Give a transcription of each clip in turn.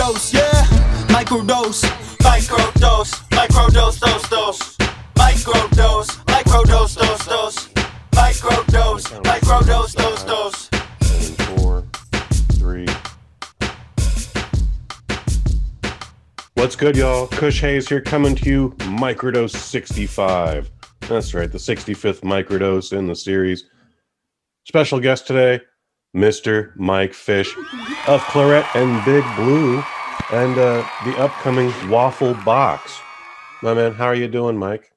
Microdose, yeah. Microdose. Microdose. Microdose, dose. Microdose. Microdose, dose. Microdose. Microdose, dose. 4, 3. What's good, y'all? Kush Hayes here, coming to you, Microdose 65. That's right, the 65th Microdose in the series. Special guest today, Mr. Mike Fish of Claret and Big Blue, and the upcoming Waffle Box. My man, how are you doing, Mike?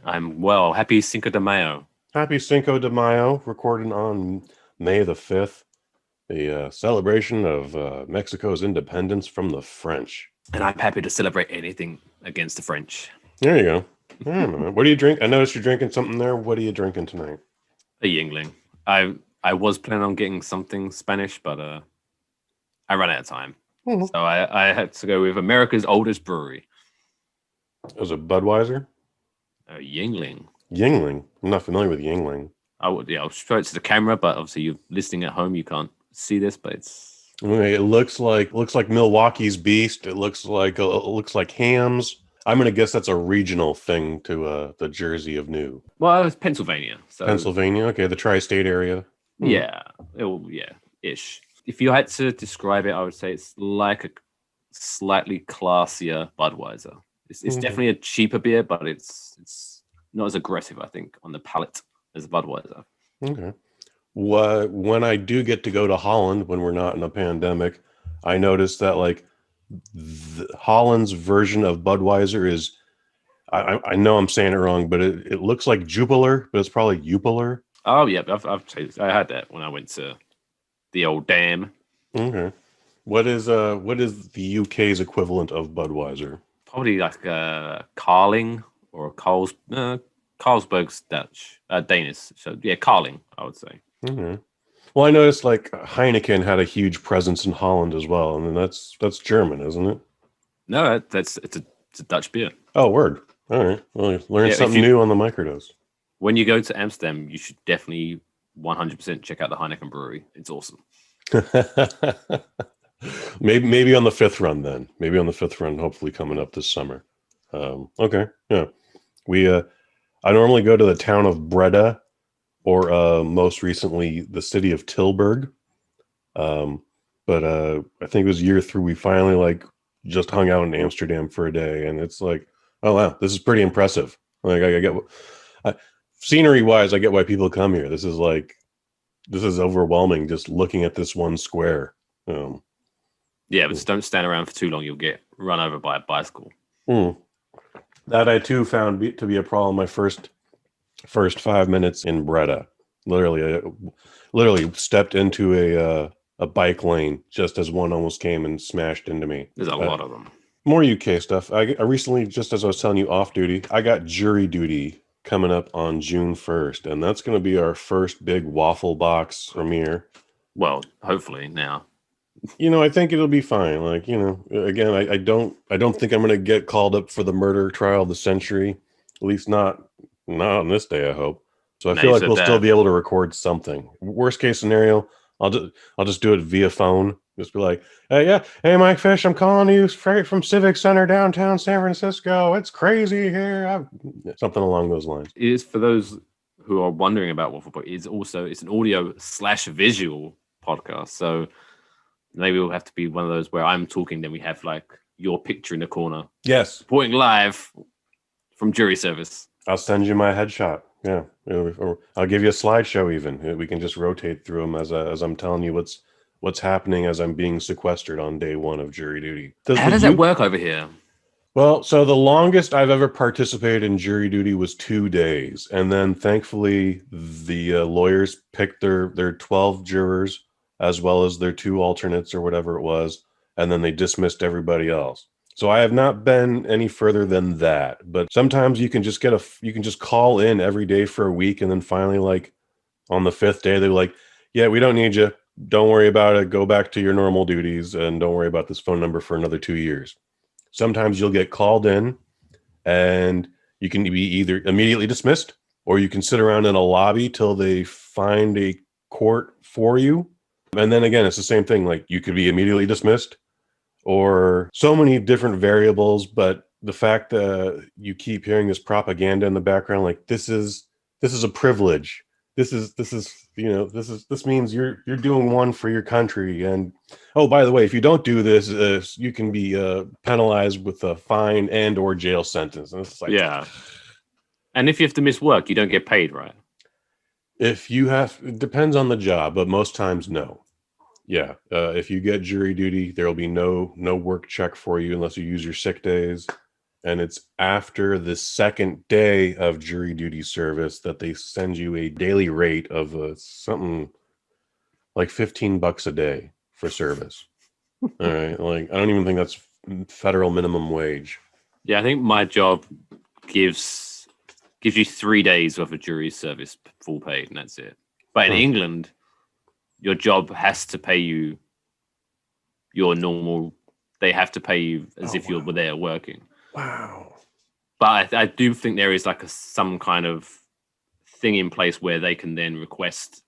I'm well. Happy Cinco de Mayo. Happy Cinco de Mayo, recorded on May the 5th, the celebration of Mexico's independence from the French. And I'm happy to celebrate anything against the French. There you go. What do you drink? I noticed you're drinking something there. What are you drinking tonight? A Yingling. I was planning on getting something Spanish, but I ran out of time. Mm-hmm. So I had to go with America's oldest brewery. Was it Budweiser? Yingling. Yingling. I'm not familiar with Yingling. I'll show it to the camera, but obviously you're listening at home, you can't see this, but it's... It looks like Milwaukee's Beast. It looks like Hams. I'm gonna guess that's a regional thing to the Jersey of New. Well, it was Pennsylvania. So Pennsylvania, okay, the tri-state area. Yeah, ish. If you had to describe it, I would say it's like a slightly classier Budweiser. It's definitely a cheaper beer, but it's not as aggressive, I think, on the palate as Budweiser. Okay. When I do get to go to Holland, when we're not in a pandemic, I noticed that like Holland's version of Budweiser is, I know I'm saying it wrong, but it looks like Jupiler, but it's probably Jupiler. Oh yeah, I've tasted. I had that when I went to the old dam. Okay. What is the UK's equivalent of Budweiser? Probably like Carling or Carlsberg's Danish. So yeah, Carling, I would say. Okay. Well, I noticed like Heineken had a huge presence in Holland as well, and that's German, isn't it? No, it's a Dutch beer. Oh, word. All right. Well, learn something new on the Microdose. When you go to Amsterdam, you should definitely 100% check out the Heineken brewery. It's awesome. maybe on the 5th run then. Maybe on the 5th run, hopefully coming up this summer. Okay. Yeah. I normally go to the town of Breda, or most recently the city of Tilburg. But I think it was year 3 we finally like just hung out in Amsterdam for a day, and it's like, oh wow, this is pretty impressive. Like I get scenery wise, I get why people come here. This is overwhelming just looking at this one square. Yeah, but just don't stand around for too long. You'll get run over by a bicycle. That I too found to be a problem. My first 5 minutes in Breda, literally stepped into a bike lane just as one almost came and smashed into me. There's a lot of them. More UK stuff. I recently, just as I was telling you off duty, I got jury duty coming up on June 1st, and that's going to be our first big Waffle Box premiere. Well, hopefully now. I think it'll be fine. Like, again, I don't think I'm going to get called up for the murder trial of the century. At least not on this day, I hope. So I feel like we'll still be able to record something. Worst case scenario, I'll just do it via phone. Just be like, hey, Mike Fish, I'm calling you straight from Civic Center downtown San Francisco. It's crazy here. Something along those lines. It is, for those who are wondering about Waffle Box, it's an audio/visual podcast. So maybe it'll have to be one of those where I'm talking, then we have like your picture in the corner. Yes. Reporting live from jury service. I'll send you my headshot. Yeah. Or I'll give you a slideshow even. We can just rotate through them as I'm telling you what's happening as I'm being sequestered on day 1 of jury duty. How does that work over here? Well, so the longest I've ever participated in jury duty was 2 days. And then thankfully the lawyers picked their 12 jurors as well as their 2 alternates or whatever it was. And then they dismissed everybody else. So I have not been any further than that. But sometimes you can just call in every day for a week. And then finally, like on the 5th day, they're like, yeah, we don't need you. Don't worry about it. Go back to your normal duties and don't worry about this phone number for another 2 years. Sometimes you'll get called in and you can be either immediately dismissed or you can sit around in a lobby till they find a court for you. And then again, it's the same thing. Like you could be immediately dismissed or so many different variables. But the fact that you keep hearing this propaganda in the background, like this is a privilege. This means you're doing one for your country. And oh, by the way, if you don't do this, you can be penalized with a fine and or jail sentence. And it's like, Yeah. And if you have to miss work, you don't get paid, right? if you have, it depends on the job, but most times no. Yeah, if you get jury duty, there will be no work check for you unless you use your sick days. And it's after the second day of jury duty service that they send you a daily rate of something like $15 a day for service. All right, like I don't even think that's federal minimum wage. Yeah, I think my job gives you 3 days worth of jury service full paid, and that's it. But in England, your job has to pay you your normal. They have to pay you as if you were there working. Wow. But I do think there is like some kind of thing in place where they can then request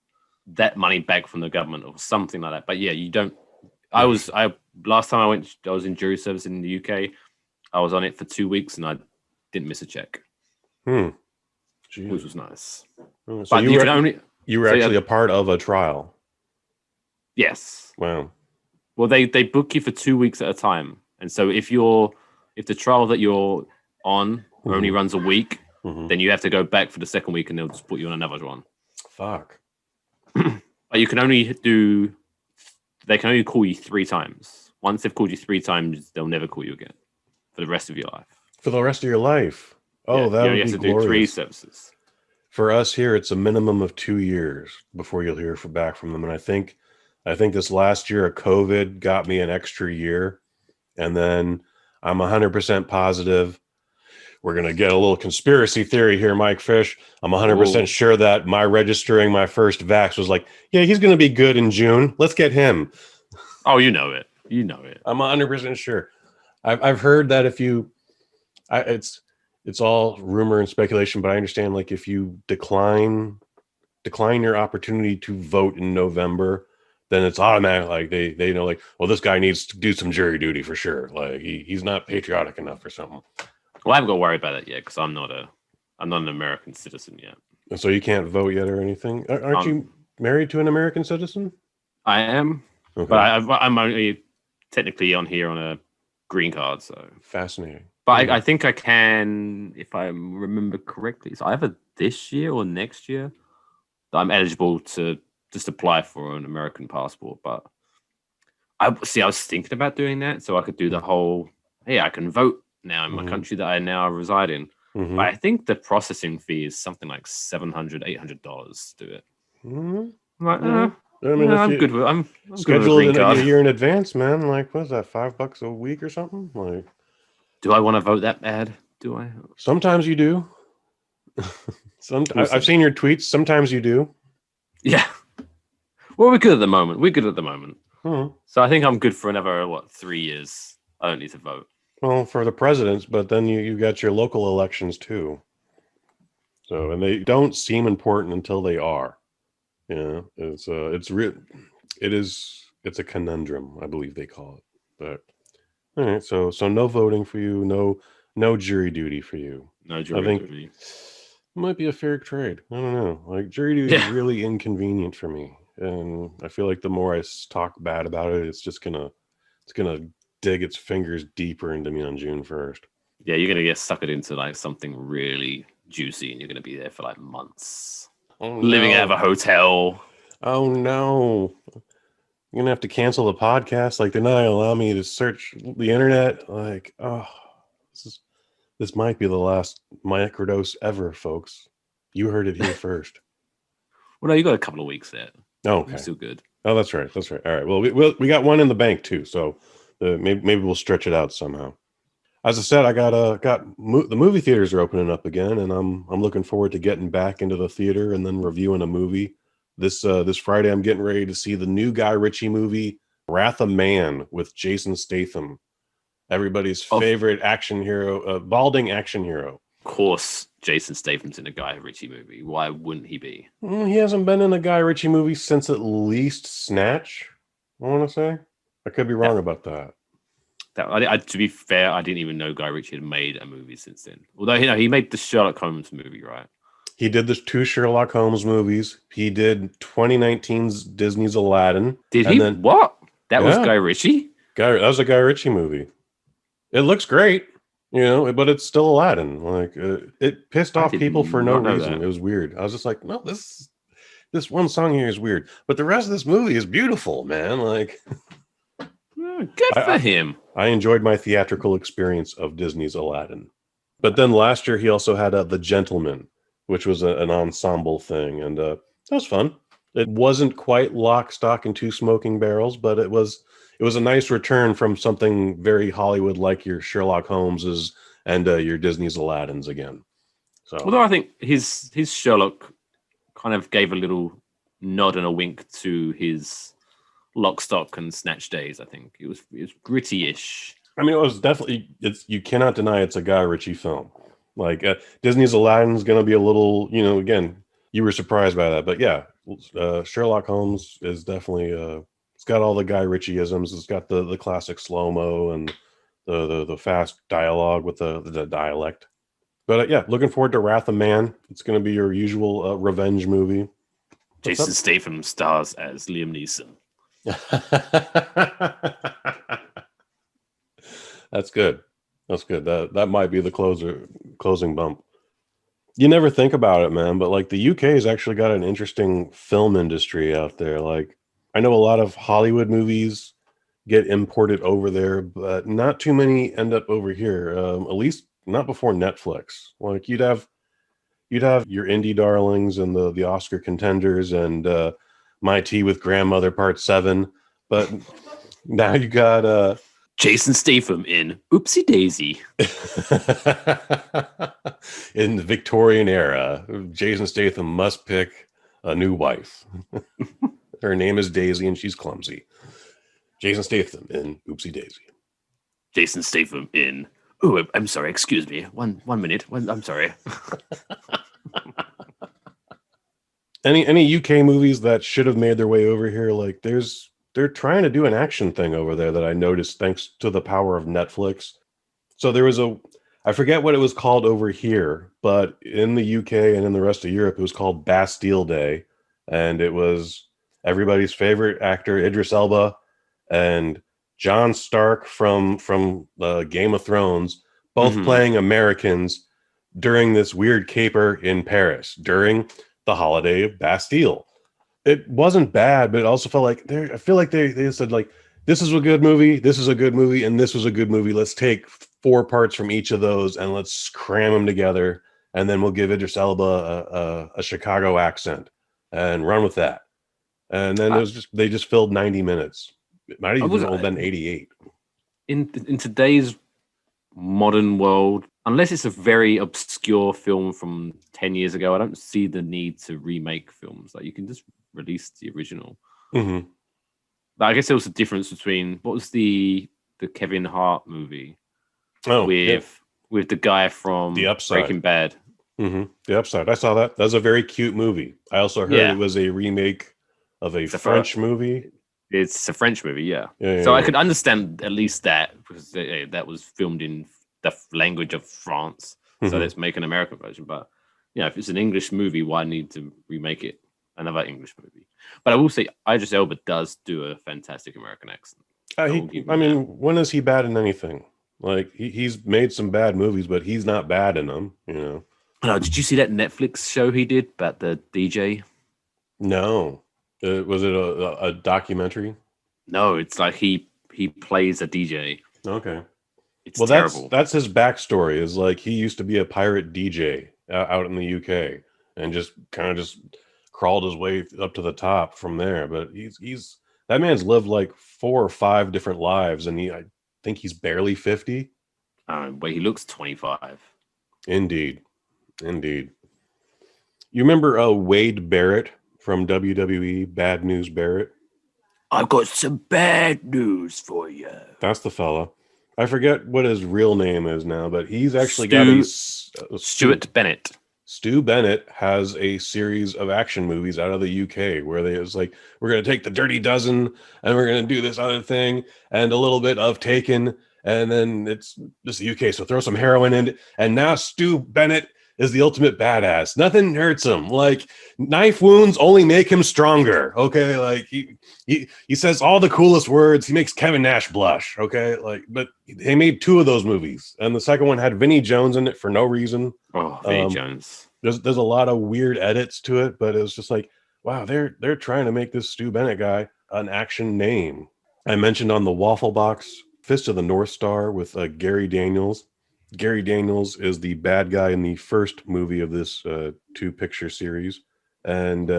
that money back from the government or something like that. But yeah, you don't. Last time I was in jury service in the UK. I was on it for 2 weeks and I didn't miss a check. Jeez. Which was nice. So but you were actually a part of a trial. Yes. Wow. Well, they book you for 2 weeks at a time, and so if the trial that you're on only runs a week, then you have to go back for the second week, and they'll just put you on another one. Fuck. But you can only they can only call you 3 times. Once they've called you 3 times, they'll never call you again for the rest of your life. For the rest of your life. Oh, yeah, that would you be have to glorious. do 3 services. For us here, it's a minimum of 2 years before you'll hear back from them. And I think this last year of COVID got me an extra year. And then I'm 100% positive. We're going to get a little conspiracy theory here, Mike Fish. I'm 100% sure that my registering my first vax was like, yeah, he's going to be good in June. Let's get him. Oh, you know it. You know it. I'm 100% sure. I've heard that if you, it's all rumor and speculation, but I understand like if you decline your opportunity to vote in November, then it's automatic. Like they know like, well, this guy needs to do some jury duty for sure. Like he's not patriotic enough or something. Well, I haven't got to worry about it yet because I'm not an American citizen yet. So you can't vote yet or anything? Aren't you married to an American citizen? I am, okay. But I'm only technically on here on a green card. So fascinating. But I think I can, if I remember correctly. So either this year or next year, I'm eligible to just apply for an American passport. But I was thinking about doing that so I could do the whole, hey, I can vote now in my country that I now reside in. But I think the processing fee is something like $700, $800 to do it. I'm like, I mean, I'm good with. I'm scheduled in a year in advance, man. Like, what is that? $5 a week or something? Like, do I want to vote that bad? Do I? Sometimes you do. I've seen your tweets. Sometimes you do. Yeah. Well, we're good at the moment. So I think I'm good for another 3 years. I don't need to vote. Well, for the presidents, but then you got your local elections too. So, and they don't seem important until they are. Yeah, it's a conundrum, I believe they call it. But all right, so no voting for you, no jury duty for you. No jury duty. It might be a fair trade. I don't know. Like jury duty is really inconvenient for me, and I feel like the more I talk bad about it, it's gonna dig its fingers deeper into me on June 1st. Yeah, you're gonna get suckered into like something really juicy, and you're gonna be there for like months, living out of a hotel. Oh no! You're gonna have to cancel the podcast. Like they're not gonna allow me to search the internet. Like, oh, this might be the last microdose ever, folks. You heard it here first. Well, no, you got a couple of weeks there. Oh, okay, you're still good. Oh, that's right. All right. Well, we got one in the bank too, so maybe we'll stretch it out somehow. As I said, I got the movie theaters are opening up again, and I'm looking forward to getting back into the theater and then reviewing a movie. This Friday, I'm getting ready to see the new Guy Ritchie movie, Wrath of Man, with Jason Statham, everybody's favorite action hero, balding action hero. Of course, Jason Statham's in a Guy Ritchie movie. Why wouldn't he be? He hasn't been in a Guy Ritchie movie since at least Snatch, I want to say. I could be wrong about that. To be fair, I didn't even know Guy Ritchie had made a movie since then. Although he made the Sherlock Holmes movie, right? He did the 2 Sherlock Holmes movies. He did 2019's Disney's Aladdin. Did and he? Then, What? That was yeah, Guy Ritchie? that was a Guy Ritchie movie. It looks great, but it's still Aladdin. Like it pissed off did people for no not know reason. that. It was weird. I was just like, no, this one song here is weird, but the rest of this movie is beautiful, man. Like, Good for him. I enjoyed my theatrical experience of Disney's Aladdin. But then last year he also had The Gentleman, which was an ensemble thing, and that was fun. It wasn't quite Lock, Stock, and Two Smoking Barrels, but it was a nice return from something very Hollywood like your Sherlock Holmeses and your Disney's Aladdins again. So, Although I think his Sherlock kind of gave a little nod and a wink to his Lock, Stock, and Snatch days. I think it was gritty-ish. I mean, it was definitely. You cannot deny it's a Guy Ritchie film. Like Disney's Aladdin is going to be a little. Again, you were surprised by that, but yeah, Sherlock Holmes is definitely. It's got all the Guy Ritchie-isms. It's got the classic slow-mo and the fast dialogue with the dialect. But yeah, looking forward to Wrath of Man. It's going to be your usual revenge movie. Jason Statham stars as Liam Neeson. That's good. That might be the closing bump. You never think about it, man, but like the UK has actually got an interesting film industry out there. Like I know a lot of Hollywood movies get imported over there, but not too many end up over here. At least not before Netflix. Like you'd have your indie darlings and the Oscar contenders and My Tea with Grandmother Part 7, but now you got Jason Statham in Oopsie Daisy. In the Victorian era, Jason Statham must pick a new wife. Her name is Daisy and she's clumsy. Jason Statham in Oopsie Daisy. Jason Statham in... Oh, I'm sorry. Excuse me. One minute. I'm sorry. Any UK movies that should have made their way over here? Like they're trying to do an action thing over there that I noticed thanks to the power of Netflix. So there was I forget what it was called over here, but in the UK and in the rest of Europe, it was called Bastille Day. And it was everybody's favorite actor, Idris Elba, and Jon Stark from Game of Thrones, both playing Americans during this weird caper in Paris during the holiday of Bastille. It wasn't bad, but it also felt like I feel like they said like, this is a good movie, this is a good movie, and this was a good movie. Let's take 4 parts from each of those and let's cram them together, and then we'll give Idris Elba a Chicago accent and run with that. And then they just filled 90 minutes. It might have even been 88. In today's modern world, unless it's a very obscure film from 10 years ago, I don't see the need to remake films. Like you can just release the original. Mm-hmm. But I guess there was a difference between what was the Kevin Hart movie with the guy from The Upside. Breaking Bad. Mm-hmm. The Upside. I saw that. That was a very cute movie. I also heard it was a remake of a French movie. It's a French movie, yeah. So I could understand at least that because that was filmed in the language of France. So let's make an American version. But if it's an English movie, why need to remake it another English movie? But I will say, Idris Elba does do a fantastic American accent. When is he bad in anything? Like he's made some bad movies, but he's not bad in them. No, did you see that Netflix show he did about the DJ? No. Was it a documentary? No, it's like he plays a DJ. Okay. It's terrible. That's his backstory. Is like he used to be a pirate DJ out in the UK and just kind of crawled his way up to the top from there. But he's that man's lived like 4 or 5 different lives, and I think he's barely 50. But he looks 25. Indeed. You remember Wade Barrett from WWE, Bad News Barrett? I've got some bad news for you. That's the fella. I forget what his real name is now, but he's actually Stuart Bennett. Stu Bennett has a series of action movies out of the UK where it's like, we're going to take the Dirty Dozen and we're going to do this other thing and a little bit of Taken and then it's just the UK, so throw some heroin in it, and now Stu Bennett is the ultimate badass. Nothing hurts him. Like, knife wounds only make him stronger. Okay, like he says all the coolest words. He makes Kevin Nash blush. Okay, like, but they made 2 of those movies, and the second one had Vinnie Jones in it for no reason. Oh, Vinnie Jones. There's a lot of weird edits to it, but it was just like, wow, they're trying to make this Stu Bennett guy an action name. I mentioned on the Waffle Box, Fist of the North Star with Gary Daniels. Gary Daniels is the bad guy in the first movie of this 2-picture series, and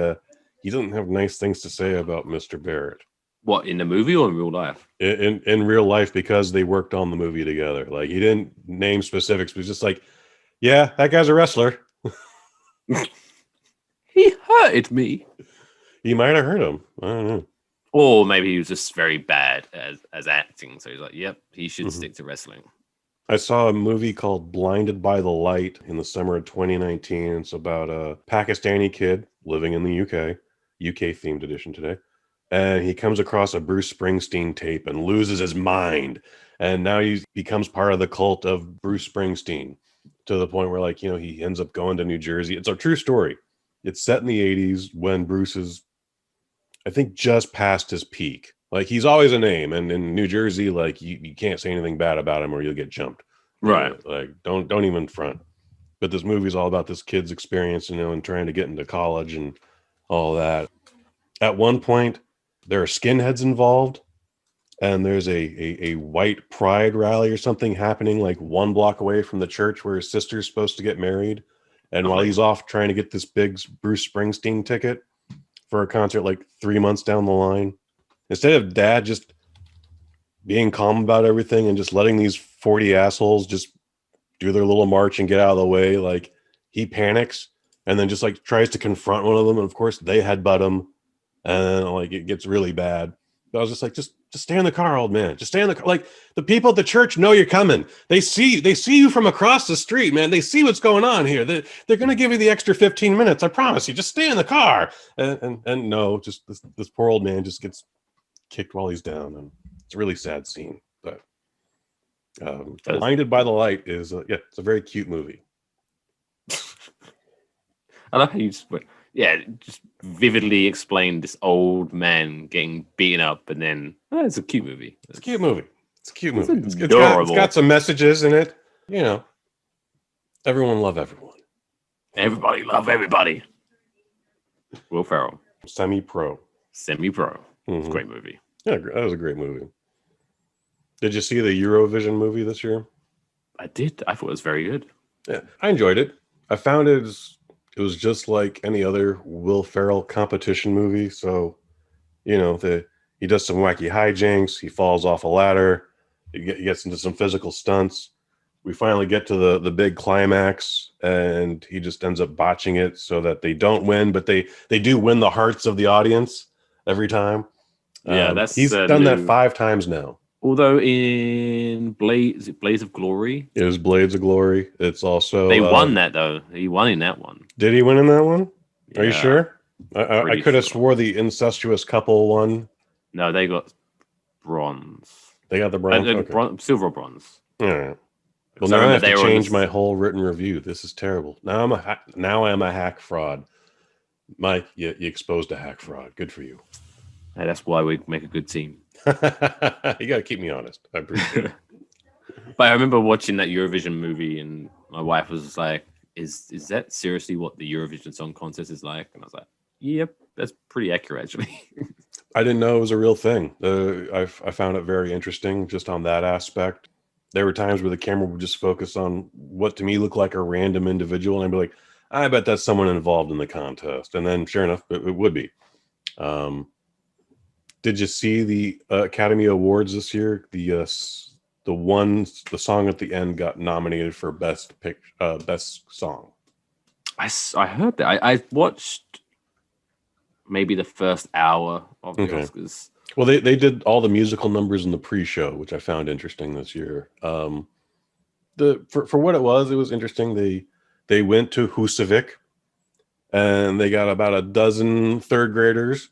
he doesn't have nice things to say about Mr. Barrett. What, in the movie or in real life? In real life, because they worked on the movie together. Like, he didn't name specifics, but he's just like, yeah, that guy's a wrestler. He hurted me. He might have hurt him. I don't know. Or maybe he was just very bad as acting. So he's like, yep, he should stick to wrestling. I saw a movie called Blinded by the Light in the summer of 2019. It's about a Pakistani kid living in the UK themed edition today. And he comes across a Bruce Springsteen tape and loses his mind. And now he becomes part of the cult of Bruce Springsteen, to the point where, like, you know, he ends up going to New Jersey. It's a true story. It's set in the 80s when Bruce is, I think, just past his peak. Like, he's always a name, and in New Jersey, like, you can't say anything bad about him or you'll get jumped. Right. Like, don't even front. But this movie's all about this kid's experience, you know, and trying to get into college and all that. At one point, there are skinheads involved, and there's a white pride rally or something happening like 1 block away from the church where his sister's supposed to get married. And while he's off trying to get this big Bruce Springsteen ticket for a concert like 3 months down the line, instead of dad just being calm about everything and just letting these 40 assholes just do their little march and get out of the way, like, he panics and then just like tries to confront one of them. And of course they headbutt him, and then, like, it gets really bad. But I was just like, just stay in the car, old man. Just stay in the car. Like, the people at the church know you're coming. They see you from across the street, man. They see what's going on here. They're going to give you the extra 15 minutes. I promise you. Just stay in the car. And no, just this poor old man just gets kicked while he's down, and it's a really sad scene. But Blinded by the Light is it's a very cute movie. I love how you just vividly explained this old man getting beaten up, and then it's a cute movie. It's a cute movie. It's adorable. It's got some messages in it. You know, everyone love everyone. Everybody love everybody. Will Ferrell. Semi-pro. Mm-hmm. Great movie. Yeah, that was a great movie. Did you see the Eurovision movie this year? I did. I thought it was very good. Yeah, I enjoyed it. I found it was just like any other Will Ferrell competition movie. So, you know, he does some wacky hijinks. He falls off a ladder. He gets into some physical stunts. We finally get to the big climax, and he just ends up botching it so that they don't win, but they do win the hearts of the audience every time. Yeah, he's done that 5 times now. Although in Blaze of Glory, it was Blades of Glory. It's also they won that though. He won in that one. Did he win in that one? Yeah, are you sure? I could have swore the incestuous couple won. No, they got bronze. They got the bronze. Okay. Silver or bronze. All right. Well, now I have to change my whole written review. This is terrible. Now I'm a hack fraud. Mike, you exposed a hack fraud. Good for you. Hey, that's why we make a good team. You got to keep me honest. I appreciate it. But I remember watching that Eurovision movie, and my wife was just like, "Is that seriously what the Eurovision Song Contest is like?" And I was like, "Yep, that's pretty accurate, actually." I didn't know it was a real thing. I found it very interesting just on that aspect. There were times where the camera would just focus on what to me looked like a random individual, and I'd be like, "I bet that's someone involved in the contest." And then, sure enough, it would be. Did you see the Academy Awards this year? The song at the end got nominated for best song. I heard that. I watched maybe the first hour of the Oscars. Well, they did all the musical numbers in the pre-show, which I found interesting this year. For what it was interesting. They went to Husavik, and they got about a dozen third graders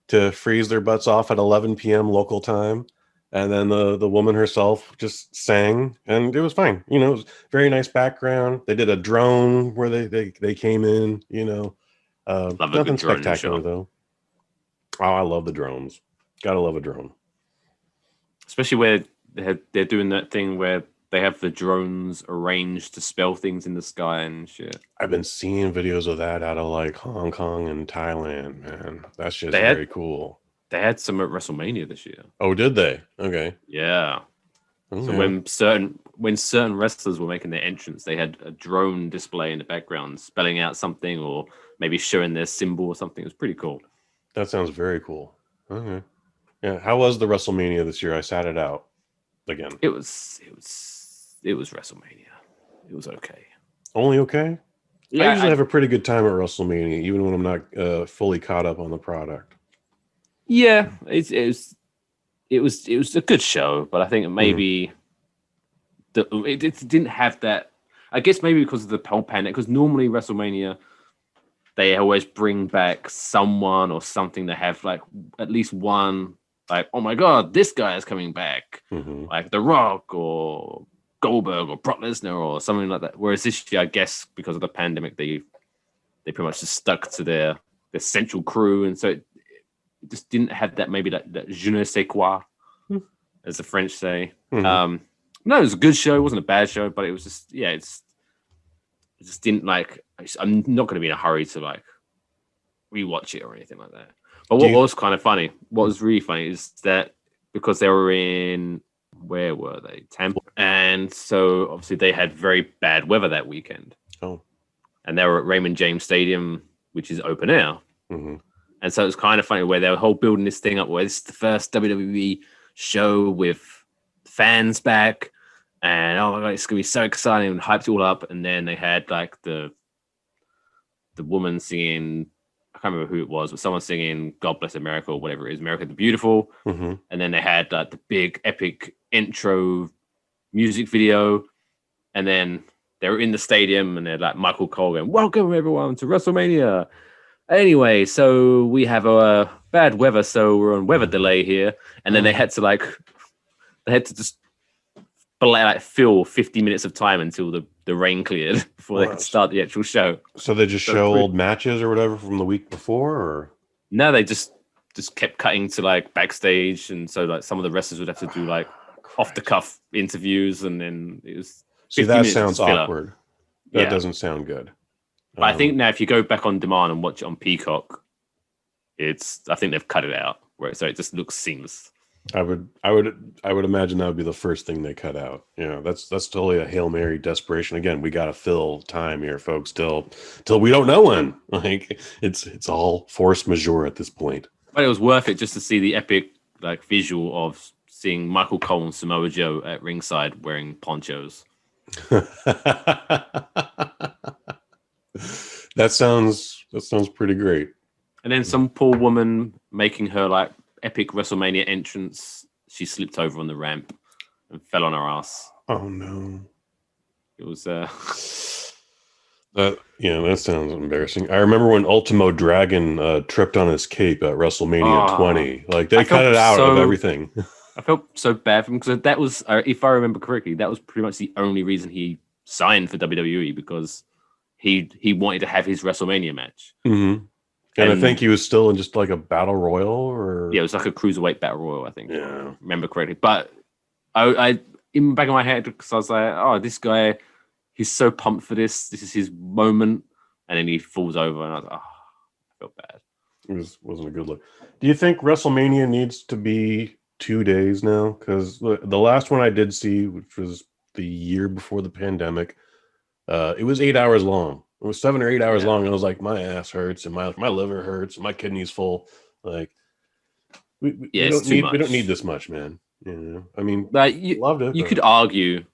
to freeze their butts off at 11 p.m. local time, And then the woman herself just sang, and it was fine. You know, it was very nice background. They did a drone where they came in. You know, Love a nothing good drone spectacular shot. though. Oh, I love the drones. Gotta love a drone. Especially where they're doing that thing where they have the drones arranged to spell things in the sky and shit. I've been seeing videos of that out of like Hong Kong and Thailand, man. That's just They very had cool. they had some at WrestleMania this year. Oh, did they? Okay. Yeah. So Okay. when certain wrestlers were making their entrance, they had a drone display in the background spelling out something or maybe showing their symbol or something. It was pretty cool. That sounds very cool. Okay. Yeah. How was the WrestleMania this year? I sat it out again. It was WrestleMania. It was okay. Only okay? Yeah, I usually have a pretty good time at WrestleMania, even when I'm not fully caught up on the product. yeah, it was a good show, but I think maybe it didn't have that. I guess maybe because of the whole pandemic. Because normally WrestleMania, they always bring back someone or something to have like at least one. Like, oh my god, this guy is coming back, like The Rock or Goldberg or Brock Lesnar or something like that. Whereas this year, I guess because of the pandemic, they pretty much just stuck to their central crew, and so it just didn't have that maybe that je ne sais quoi, as the French say. No, it was a good show. It wasn't a bad show, but it was just it just didn't like. I'm not going to be in a hurry to like rewatch it or anything like that. But what was kind of funny, what was really funny is that because they were in, where were they? Tampa. And so obviously they had very bad weather that weekend. Oh. And they were at Raymond James Stadium, which is open air. And so it was kind of funny where they were whole building this thing up where this is the first WWE show with fans back. And oh my God, it's going to be so exciting, and hyped it all up. And then they had like the woman singing, I can't remember who it was, but someone singing God Bless America or whatever it is, America the Beautiful. And then they had the big epic intro music video. And then they were in the stadium and they're like Michael Cole going, welcome everyone to WrestleMania. Anyway, so we have a bad weather, so we're on weather delay here. And then they had to just fill 50 minutes of time until the rain cleared before they could start the actual show. So they just show old matches or whatever from the week before, or no, they just kept cutting to like backstage, and so like some of the wrestlers would have to do like off the cuff interviews, and then it was. See, that sounds awkward. That doesn't sound good. But I think now if you go back on demand and watch it on Peacock, I think they've cut it out so it just looks seamless. I would imagine that would be the first thing they cut out. Yeah, that's totally a Hail Mary desperation. Again, we got to fill time here, folks, till we don't know when. Like it's all force majeure at this point. But it was worth it just to see the epic like visual of seeing Michael Cole and Samoa Joe at ringside wearing ponchos. That sounds pretty great. And then some poor woman making her like epic WrestleMania entrance, she slipped over on the ramp and fell on her ass. Oh no. It was that sounds embarrassing. I remember when Ultimo Dragon tripped on his cape at WrestleMania 20. Like they cut it out of everything. I felt so bad for him because that was, if I remember correctly, that was pretty much the only reason he signed for WWE, because he wanted to have his WrestleMania match. And I think he was still in just like a battle royal, or it was like a cruiserweight battle royal, I think. Yeah, if I remember correctly. But I in the back of my head, because I was like, oh, this guy, he's so pumped for this. This is his moment, and then he falls over, and I was like, oh, I felt bad. It wasn't a good look. Do you think WrestleMania needs to be 2 days now? Because the last one I did see, which was the year before the pandemic, it was 8 hours long. It was 7 or 8 hours long, and I was like, my ass hurts, and my liver hurts, and my kidney's full. Like, we don't need this much, man. You know, I mean, loved it. You could argue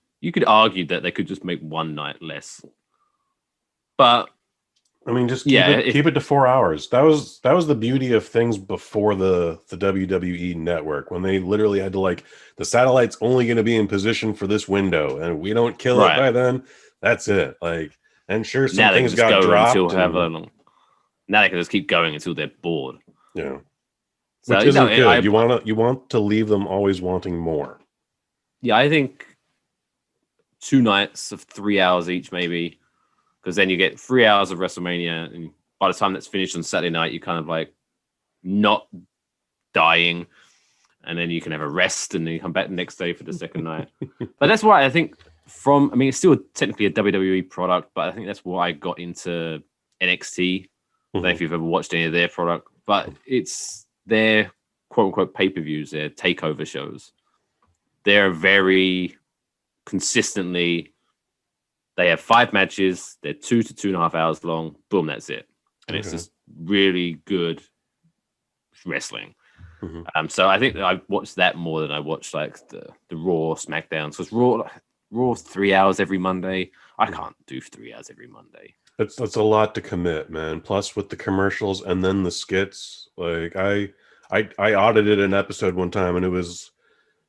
that they could just make one night less, but I mean, just keep it to 4 hours. That was the beauty of things before the WWE network, when they literally had to like, the satellite's only going to be in position for this window, and we don't kill it by then. That's it. Like. And sure, some things got dropped. Now they can just keep going until they're bored. Yeah. So, Which isn't good. You want to leave them always wanting more. Yeah, I think 2 nights of 3 hours each, maybe, because then you get 3 hours of WrestleMania, and by the time that's finished on Saturday night, you're kind of like not dying, and then you can have a rest, and then you come back the next day for the second night. But that's why I think it's still technically a WWE product, but I think that's why I got into NXT. I don't know if you've ever watched any of their product, but it's their quote unquote pay-per-views, their takeover shows. They're very consistently, they have 5 matches, they're 2 to 2.5 hours long, boom, that's it. And it's just really good wrestling. So I think I watched that more than I watched like the Raw, SmackDowns, because Raw's 3 hours every Monday. I can't do 3 hours every Monday. That's a lot to commit, man. Plus with the commercials and then the skits. Like I audited an episode one time, and it was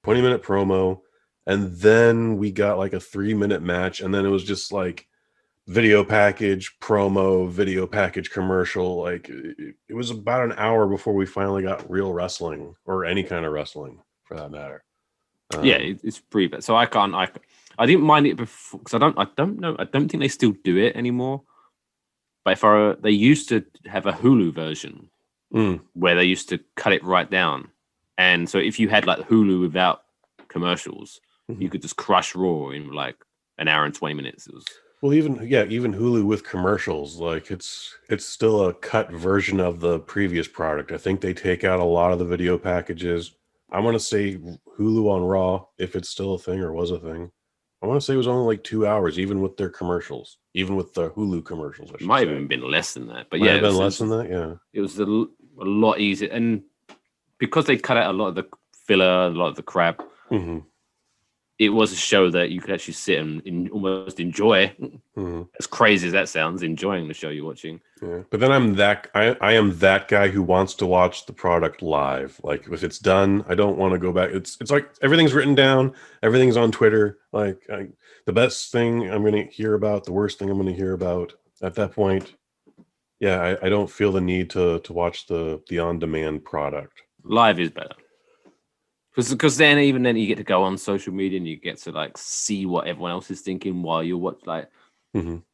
20-minute promo, and then we got like a 3-minute match, and then it was just like video package, promo, video package, commercial. Like it was about an hour before we finally got real wrestling, or any kind of wrestling for that matter. Yeah, it's pretty bad. So I didn't mind it before, because I don't know. I don't think they still do it anymore. But they used to have a Hulu version where they used to cut it right down. And so if you had like Hulu without commercials, you could just crush Raw in like an hour and 20 minutes. It was even Hulu with commercials, like it's still a cut version of the previous product. I think they take out a lot of the video packages. I want to say Hulu on Raw, if it's still a thing or was a thing, I want to say it was only like 2 hours, even with their commercials, even with the Hulu commercials. It might have even been less than that, but it was less than that. Yeah, it was a lot easier, and because they cut out a lot of the filler, a lot of the crap, it was a show that you could actually sit and almost enjoy. As crazy as that sounds, enjoying the show you're watching. Yeah, but then I am that guy who wants to watch the product live. Like if it's done, I don't want to go back. It's like everything's written down, everything's on Twitter. Like the best thing I'm going to hear about, the worst thing I'm going to hear about. At that point, yeah, I don't feel the need to watch the on-demand product. Live is better. Because then you get to go on social media and you get to like see what everyone else is thinking while you watch. Like,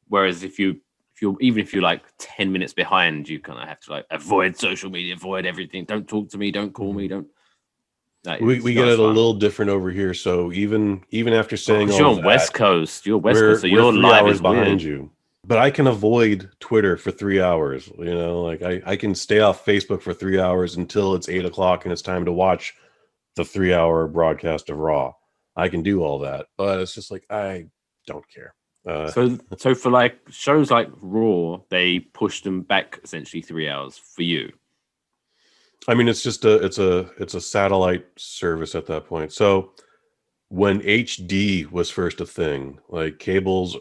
whereas if you're like 10 minutes behind, you kind of have to like avoid social media, avoid everything. Don't talk to me. Don't call me. Don't. Like, we get it a little different over here. So even after saying all you're on that, West Coast, you're West Coast, so your live is behind you. But I can avoid Twitter for 3 hours. You know, like I can stay off Facebook for 3 hours until it's 8 o'clock and it's time to watch the 3-hour broadcast of Raw. I can do all that, but it's just like I don't care. So for like shows like Raw, they pushed them back essentially 3 hours for you. I mean, it's just it's a satellite service at that point. So when HD was first a thing, like cable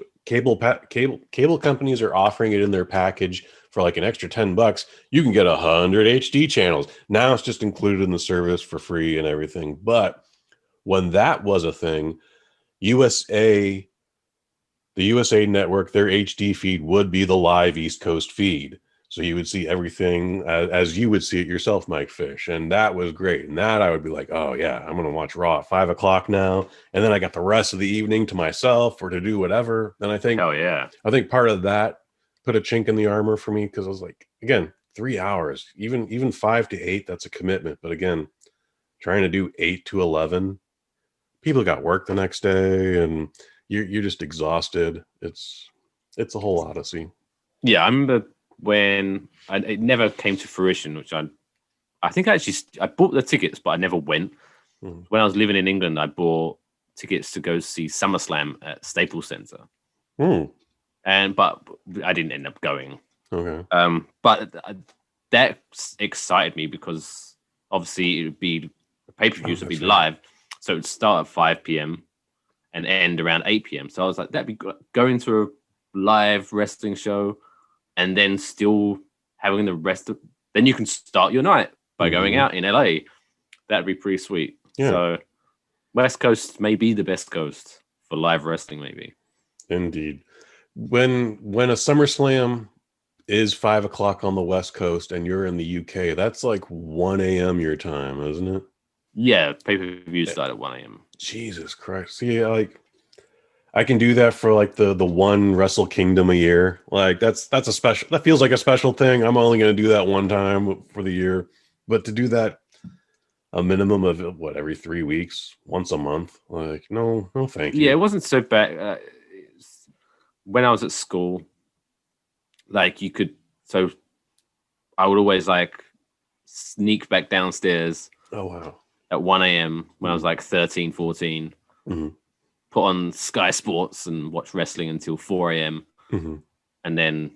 companies are offering it in their package for like an extra $10, you can get 100 HD channels. Now it's just included in the service for free and everything. But when that was a thing, the USA network, their HD feed would be the live East Coast feed. So you would see everything as you would see it yourself, Mike Fish. And that was great. And that I would be like, oh yeah, I'm going to watch Raw at 5 o'clock now. And then I got the rest of the evening to myself or to do whatever. And I think, I think part of that put a chink in the armor for me, because I was like, again, 3 hours, even 5 to 8, that's a commitment. But again, trying to do 8 to 11, people got work the next day and you're just exhausted. It's a whole odyssey. Yeah, I remember when it never came to fruition, which I think I bought the tickets, but I never went. When I was living in England, I bought tickets to go see SummerSlam at Staples Center. But I didn't end up going. Okay. But that excited me because obviously it would be the pay-per-views would be live, so it would start at 5 p.m. and end around 8 p.m. So I was like, that'd be good. Going to a live wrestling show and then still having the rest of, then you can start your night by going out in LA. That'd be pretty sweet. Yeah. So West Coast may be the best coast for live wrestling, maybe. Indeed. When a SummerSlam is 5 o'clock on the West Coast and you're in the UK, that's like 1 a.m. your time, isn't it? Yeah, pay-per-view start at 1 a.m. Jesus Christ. See, like I can do that for like the one Wrestle Kingdom a year. Like that's a special, that feels like a special thing. I'm only going to do that one time for the year. But to do that a minimum of what, every 3 weeks, once a month, like no thank you. Yeah, it wasn't so bad. When I was at school, like you could, so I would always like sneak back downstairs Oh wow. at 1 a.m. when I was like 13, 14, Mhm. put on Sky Sports and watch wrestling until 4 a.m. Mhm. and then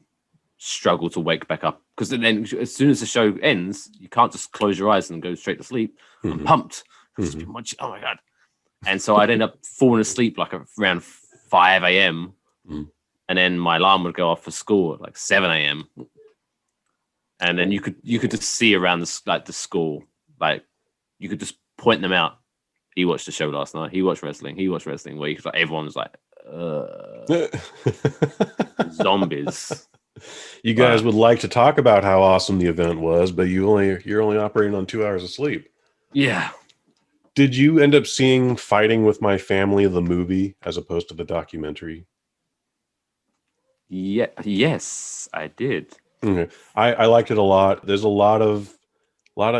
struggle to wake back up. Because then as soon as the show ends, you can't just close your eyes and go straight to sleep. I'm Mhm. pumped. It's Mhm. been oh my God. And so I'd end up falling asleep like around 5 a.m. Mhm. And then my alarm would go off for school at like 7 a.m. And then you could just see around the school, like you could just point them out. He watched the show last night. He watched wrestling. Where you could, like, everyone was like, zombies. You guys would like to talk about how awesome the event was, but you're only operating on 2 hours of sleep. Yeah. Did you end up seeing Fighting with My Family, the movie, as opposed to the documentary? Yeah. Yes, I did. Okay. I liked it a lot. There's a lot of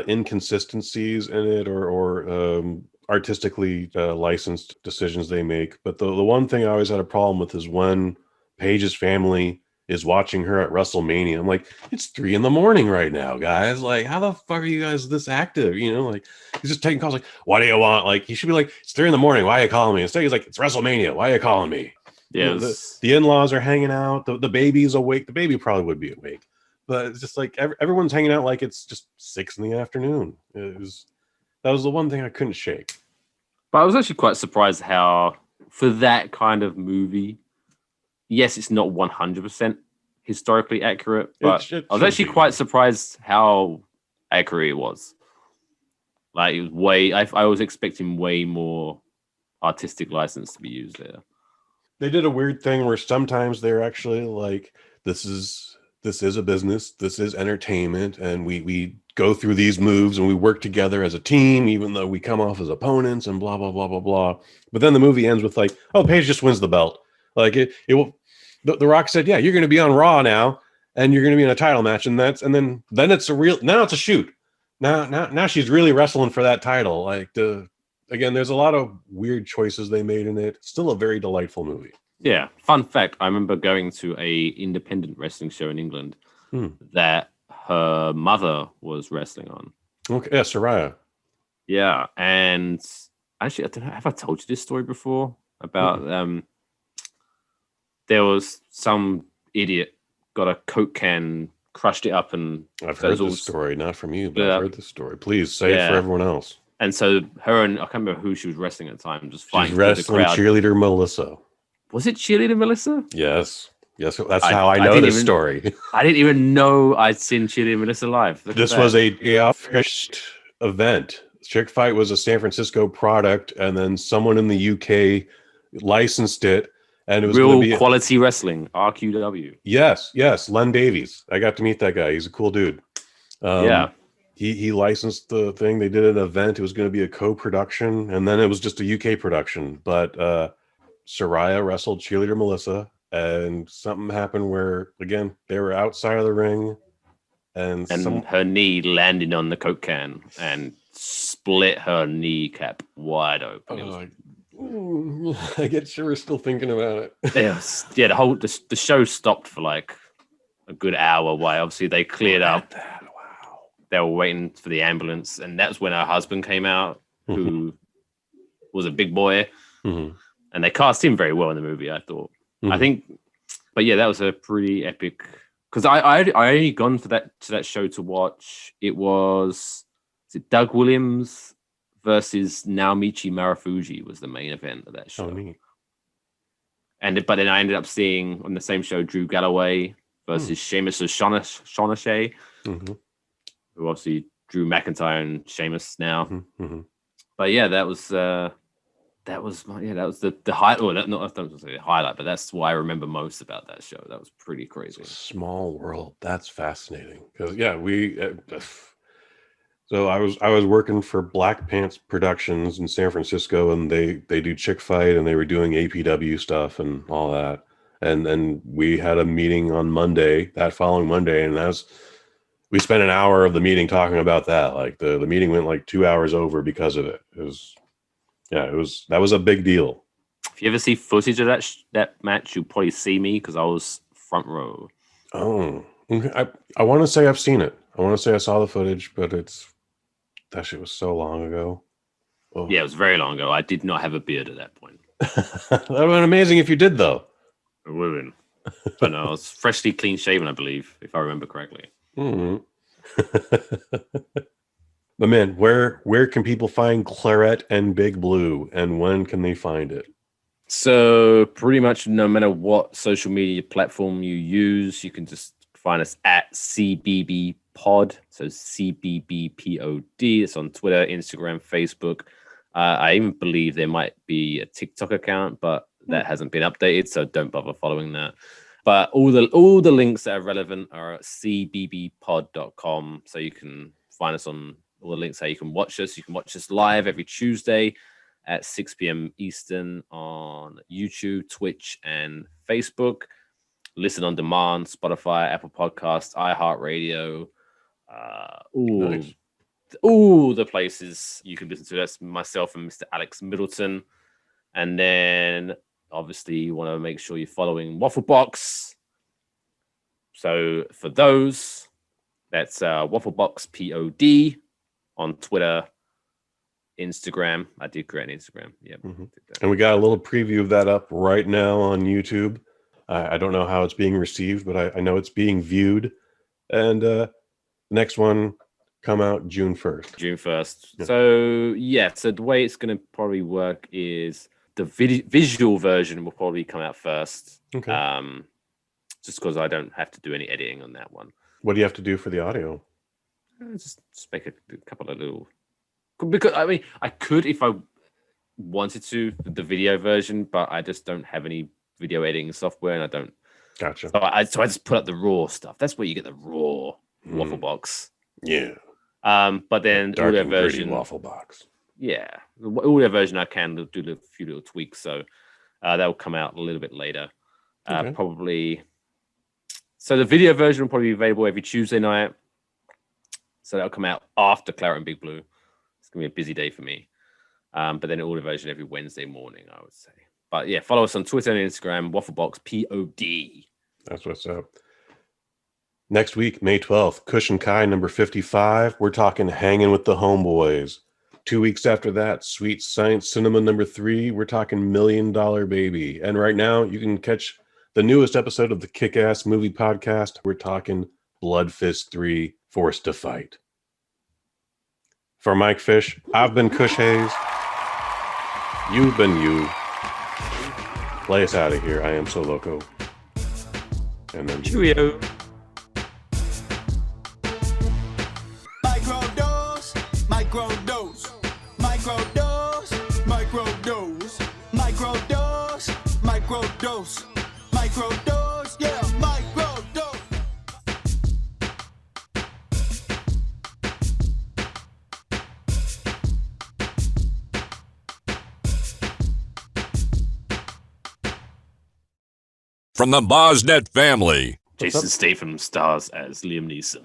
inconsistencies in it, or artistically licensed decisions they make. But the one thing I always had a problem with is when Paige's family is watching her at WrestleMania. I'm like, it's 3 a.m. right now, guys. Like, how the fuck are you guys this active? You know, like he's just taking calls. Like, what do you want? Like, he should be like, it's 3 a.m. Why are you calling me? Instead, he's like, it's WrestleMania. Why are you calling me? Yeah. You know, the in-laws are hanging out. The baby's awake. The baby probably would be awake. But it's just like everyone's hanging out like it's just 6 p.m. That was the one thing I couldn't shake. But I was actually quite surprised how, for that kind of movie, yes, it's not 100% historically accurate, but It I was actually should be. quite surprised how accurate it was. Like it was I was expecting way more artistic license to be used there. They did a weird thing where sometimes they're actually like, this is a business, this is entertainment, and we go through these moves and we work together as a team, even though we come off as opponents and blah blah blah blah blah. But then the movie ends with like, oh, Paige just wins the belt. Like it will. The Rock said, yeah, you're going to be on Raw now, and you're going to be in a title match, and then it's a shoot. Now she's really wrestling for that title. Like again, there's a lot of weird choices they made in it. Still a very delightful movie. Yeah. Fun fact, I remember going to a independent wrestling show in England that her mother was wrestling on. Okay, yeah, Soraya. Yeah. And actually, I don't know, have I told you this story before? About there was some idiot got a Coke can, crushed it up, and I've heard this story, not from you, but I've heard this story. Please say it for everyone else. And so her and I can't remember who she was wrestling at the time, just flying She's through the wrestling crowd. cheerleader Melissa. Was it cheerleader Melissa? Yes, that's how I know this story. I didn't even know I'd seen cheerleader Melissa live. This was a first event. Chick Fight was a San Francisco product, and then someone in the UK licensed it, and it was real quality wrestling. RQW. Yes, Len Davies. I got to meet that guy. He's a cool dude. Yeah. He licensed the thing. They did an event. It was going to be a co-production, and then it was just a UK production. But Soraya wrestled cheerleader Melissa, and something happened where, again, they were outside of the ring, and her knee landed on the Coke can and split her kneecap wide open. I get sure we're still thinking about it. Yes. Yeah, the show stopped for like a good hour while obviously they cleared up. Wow. They were waiting for the ambulance, and that's when her husband came out, who was a big boy. And they cast him very well in the movie, I thought. I think, but yeah, that was a pretty epic. Because I only gone to that show to watch. It was Doug Williams versus Naomichi Marufuji was the main event of that show. Oh, neat. But then I ended up seeing on the same show Drew Galloway versus Sheamus O'Shaughnessy, who obviously Drew McIntyre and Sheamus now. But yeah, that was that was the high. Well, not I don't say the highlight, but that's what I remember most about that show. That was pretty crazy. Small world. That's fascinating. Because so I was working for Black Pants Productions in San Francisco, and they do Chick Fight, and they were doing APW stuff and all that. And then we had a meeting on Monday, that following Monday, and we spent an hour of the meeting talking about that. Like the meeting went like 2 hours over because of it. That was a big deal. If you ever see footage of that match, you'll probably see me because I was front row. Oh, okay. I want to say I've seen it. I want to say I saw the footage, but that shit was so long ago. Oh. Yeah, it was very long ago. I did not have a beard at that point. That would have been amazing if you did, though. It would have been. But no, I was freshly clean shaven, I believe, if I remember correctly. Mm-hmm. But man, where can people find Claret and Big Blue, and when can they find it? So pretty much no matter what social media platform you use, you can just find us at CBB Pod. So CBBPOD. It's on Twitter, Instagram, Facebook. I even believe there might be a TikTok account, but that hasn't been updated, so don't bother following that. But all the links that are relevant are at cbbpod.com. So you can find us on all the links how you can watch us. You can watch us live every Tuesday at 6 p.m. Eastern on YouTube, Twitch, and Facebook. Listen on demand, Spotify, Apple Podcasts, iHeartRadio, all the places you can listen to. That's myself and Mr. Alex Middleton. And then obviously you want to make sure you're following Waffle Box. So for those, that's Waffle Box POD on Twitter, Instagram. I did create an Instagram. Yeah. Mm-hmm. And we got a little preview of that up right now on YouTube. I don't know how it's being received, but I know it's being viewed. And the next one come out June 1st. June 1st. Yeah. So the way it's going to probably work is the visual version will probably come out first. Okay. Just because I don't have to do any editing on that one. What do you have to do for the audio? Just make a couple of little... Because, I mean, I could if I wanted to, the video version, but I just don't have any video editing software, and I don't. Gotcha. So I just put up the raw stuff. That's where you get the raw Waffle Box. Yeah. But then Dark audio and gritty version Waffle Box. Yeah, the audio version I can do a few little tweaks, so that will come out a little bit later, Okay. probably. So the video version will probably be available every Tuesday night. So that'll come out after Claret and Big Blue. It's gonna be a busy day for me. But then the audio version every Wednesday morning, I would say. But yeah, follow us on Twitter and Instagram, Wafflebox POD. That's what's up. Next week, May 12th, Kush and Kai number 55. We're talking Hanging with the Homeboys. 2 weeks after that, Sweet Science Cinema number 3. We're talking $1 Million Baby. And right now, you can catch the newest episode of the Kick-Ass Movie Podcast. We're talking Blood Fist 3, Forced to Fight. For Mike Fish, I've been Kush Hayes. You've been you. Play us out of here. IAmSoLoco. And then Cheerio. Microdose, microdose, microdose, microdose, microdose, microdose, microdose, yeah, microdose. From the BosNet family. Jason Statham stars as Liam Neeson.